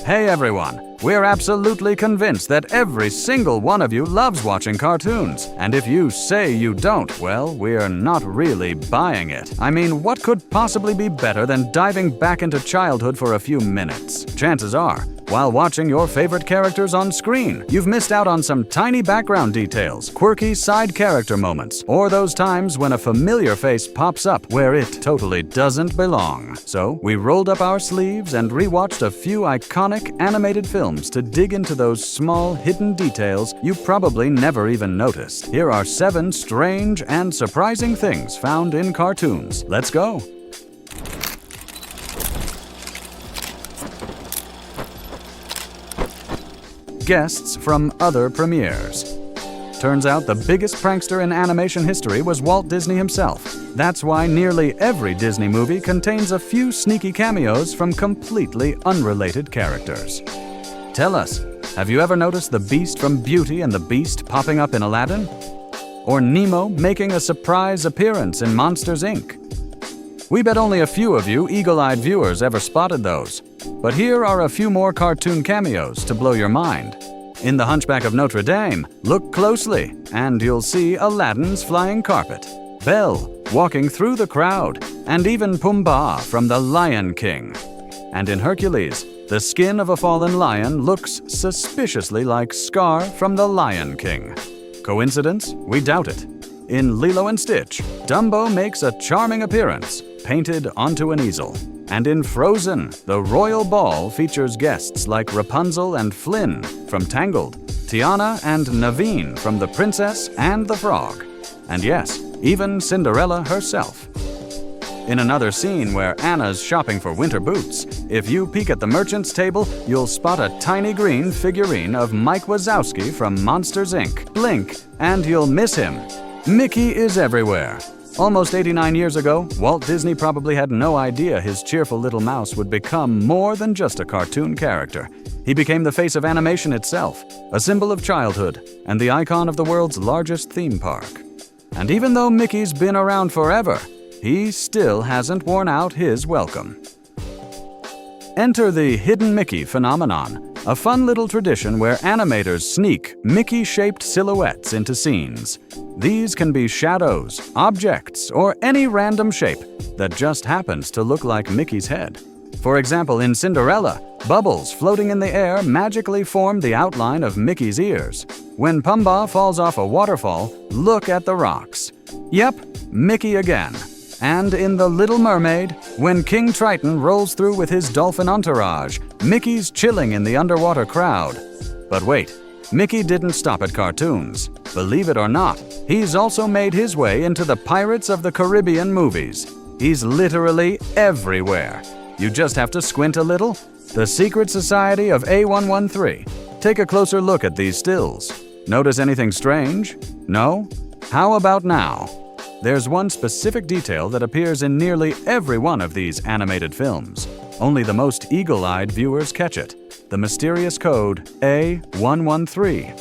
Hey everyone, we're absolutely convinced that every single one of you loves watching cartoons. And if you say you don't, well, we're not really buying it. I mean, what could possibly be better than diving back into childhood for a few minutes? Chances are, while watching your favorite characters on screen, you've missed out on some tiny background details, quirky side character moments, or those times when a familiar face pops up where it totally doesn't belong. So, we rolled up our sleeves and rewatched a few iconic animated films to dig into those small hidden details you probably never even noticed. Here are 7 strange and surprising things found in cartoons. Let's go! Guests from other premieres. Turns out the biggest prankster in animation history was Walt Disney himself. That's why nearly every Disney movie contains a few sneaky cameos from completely unrelated characters. Tell us, have you ever noticed the Beast from Beauty and the Beast popping up in Aladdin? Or Nemo making a surprise appearance in Monsters, Inc.? We bet only a few of you eagle-eyed viewers ever spotted those. But here are a few more cartoon cameos to blow your mind. In The Hunchback of Notre Dame, look closely and you'll see Aladdin's flying carpet, Belle walking through the crowd, and even Pumbaa from The Lion King. And in Hercules, the skin of a fallen lion looks suspiciously like Scar from The Lion King. Coincidence? We doubt it. In Lilo and Stitch, Dumbo makes a charming appearance, painted onto an easel. And in Frozen, the royal ball features guests like Rapunzel and Flynn from Tangled, Tiana and Naveen from The Princess and the Frog. And yes, even Cinderella herself. In another scene where Anna's shopping for winter boots, if you peek at the merchant's table, you'll spot a tiny green figurine of Mike Wazowski from Monsters, Inc. Blink, and you'll miss him. Mickey is everywhere. Almost 89 years ago, Walt Disney probably had no idea his cheerful little mouse would become more than just a cartoon character. He became the face of animation itself, a symbol of childhood, and the icon of the world's largest theme park. And even though Mickey's been around forever, he still hasn't worn out his welcome. Enter the Hidden Mickey phenomenon, a fun little tradition where animators sneak Mickey-shaped silhouettes into scenes. These can be shadows, objects, or any random shape that just happens to look like Mickey's head. For example, in Cinderella, bubbles floating in the air magically form the outline of Mickey's ears. When Pumbaa falls off a waterfall, look at the rocks. Yep, Mickey again. And in The Little Mermaid, when King Triton rolls through with his dolphin entourage, Mickey's chilling in the underwater crowd. But wait, Mickey didn't stop at cartoons. Believe it or not, he's also made his way into the Pirates of the Caribbean movies. He's literally everywhere. You just have to squint a little. The Secret Society of A113. Take a closer look at these stills. Notice anything strange? No? How about now? There's one specific detail that appears in nearly every one of these animated films. Only the most eagle-eyed viewers catch it. The mysterious code A113.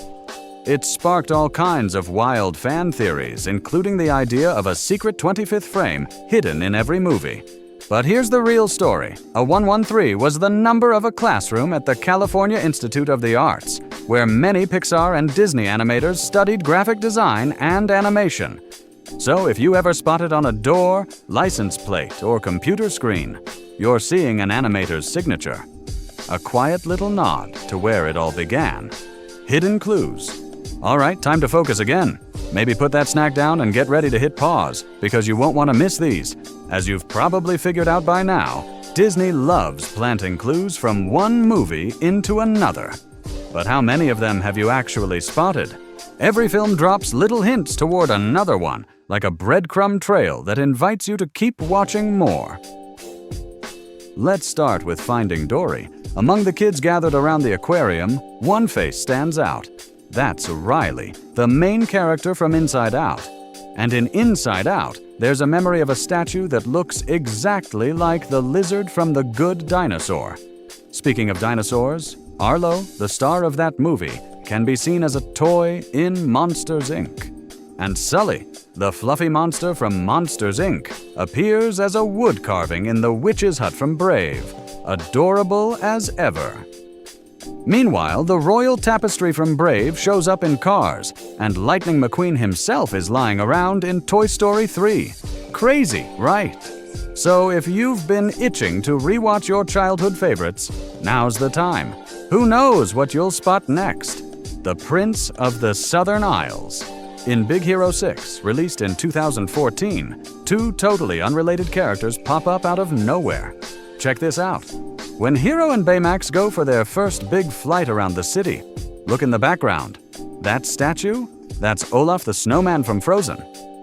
It sparked all kinds of wild fan theories, including the idea of a secret 25th frame hidden in every movie. But here's the real story. A 113 was the number of a classroom at the California Institute of the Arts, where many Pixar and Disney animators studied graphic design and animation. So if you ever spot it on a door, license plate, or computer screen, you're seeing an animator's signature. A quiet little nod to where it all began. Hidden clues. All right, time to focus again. Maybe put that snack down and get ready to hit pause, because you won't want to miss these. As you've probably figured out by now, Disney loves planting clues from one movie into another. But how many of them have you actually spotted? Every film drops little hints toward another one, like a breadcrumb trail that invites you to keep watching more. Let's start with Finding Dory. Among the kids gathered around the aquarium, one face stands out. That's Riley, the main character from Inside Out. And in Inside Out, there's a memory of a statue that looks exactly like the lizard from The Good Dinosaur. Speaking of dinosaurs, Arlo, the star of that movie, can be seen as a toy in Monsters, Inc. And Sully, the fluffy monster from Monsters, Inc., appears as a wood carving in the witch's hut from Brave, adorable as ever. Meanwhile, the royal tapestry from Brave shows up in Cars, and Lightning McQueen himself is lying around in Toy Story 3. Crazy, right? So if you've been itching to rewatch your childhood favorites, now's the time. Who knows what you'll spot next? The Prince of the Southern Isles. In Big Hero 6, released in 2014, two totally unrelated characters pop up out of nowhere. Check this out. When Hero and Baymax go for their first big flight around the city, look in the background. That statue? That's Olaf the Snowman from Frozen.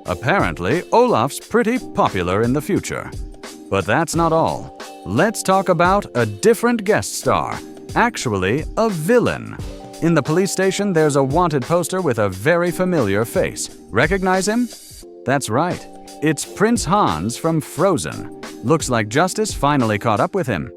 Apparently, Olaf's pretty popular in the future. But that's not all. Let's talk about a different guest star. Actually, a villain. In the police station, there's a wanted poster with a very familiar face. Recognize him? That's right. It's Prince Hans from Frozen. Looks like justice finally caught up with him.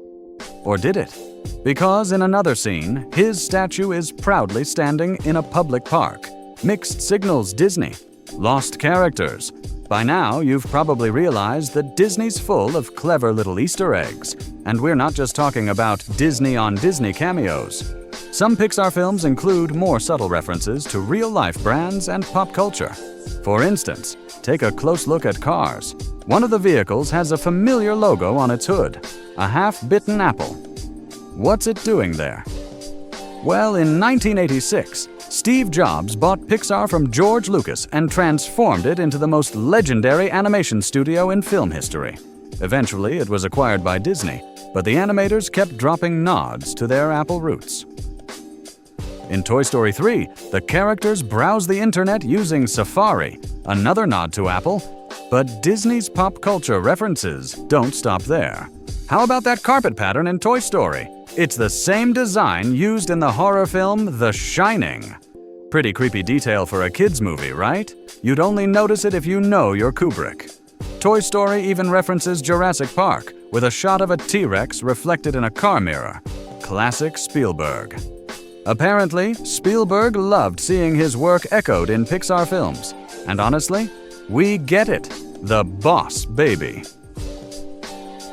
Or did it? Because in another scene, his statue is proudly standing in a public park. Mixed signals Disney. Lost characters. By now, you've probably realized that Disney's full of clever little Easter eggs. And we're not just talking about Disney on Disney cameos. Some Pixar films include more subtle references to real-life brands and pop culture. For instance, take a close look at Cars. One of the vehicles has a familiar logo on its hood, a half-bitten apple. What's it doing there? Well, in 1986, Steve Jobs bought Pixar from George Lucas and transformed it into the most legendary animation studio in film history. Eventually, it was acquired by Disney, but the animators kept dropping nods to their Apple roots. In Toy Story 3, the characters browse the internet using Safari, another nod to Apple, but Disney's pop culture references don't stop there. How about that carpet pattern in Toy Story? It's the same design used in the horror film The Shining. Pretty creepy detail for a kids' movie, right? You'd only notice it if you know your Kubrick. Toy Story even references Jurassic Park, with a shot of a T-Rex reflected in a car mirror. Classic Spielberg. Apparently, Spielberg loved seeing his work echoed in Pixar films. And honestly, we get it. The Boss Baby.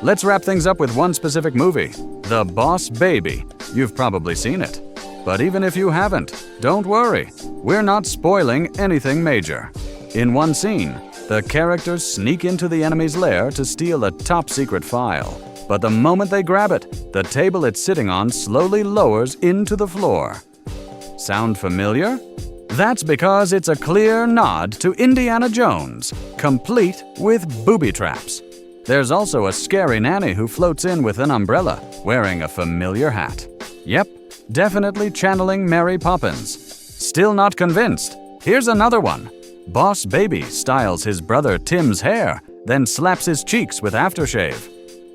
Let's wrap things up with one specific movie, The Boss Baby. You've probably seen it. But even if you haven't, don't worry. We're not spoiling anything major. In one scene, the characters sneak into the enemy's lair to steal a top-secret file. But the moment they grab it, the table it's sitting on slowly lowers into the floor. Sound familiar? That's because it's a clear nod to Indiana Jones, complete with booby traps. There's also a scary nanny who floats in with an umbrella, wearing a familiar hat. Yep, definitely channeling Mary Poppins. Still not convinced? Here's another one. Boss Baby styles his brother Tim's hair, then slaps his cheeks with aftershave.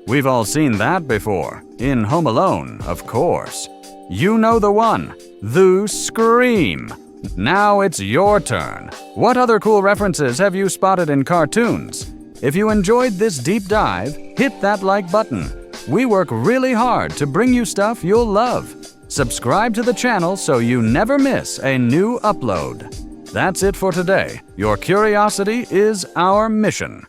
We've all seen that before. In Home Alone, of course. You know the one. The Scream. Now it's your turn. What other cool references have you spotted in cartoons? If you enjoyed this deep dive, hit that like button. We work really hard to bring you stuff you'll love. Subscribe to the channel so you never miss a new upload. That's it for today. Your curiosity is our mission.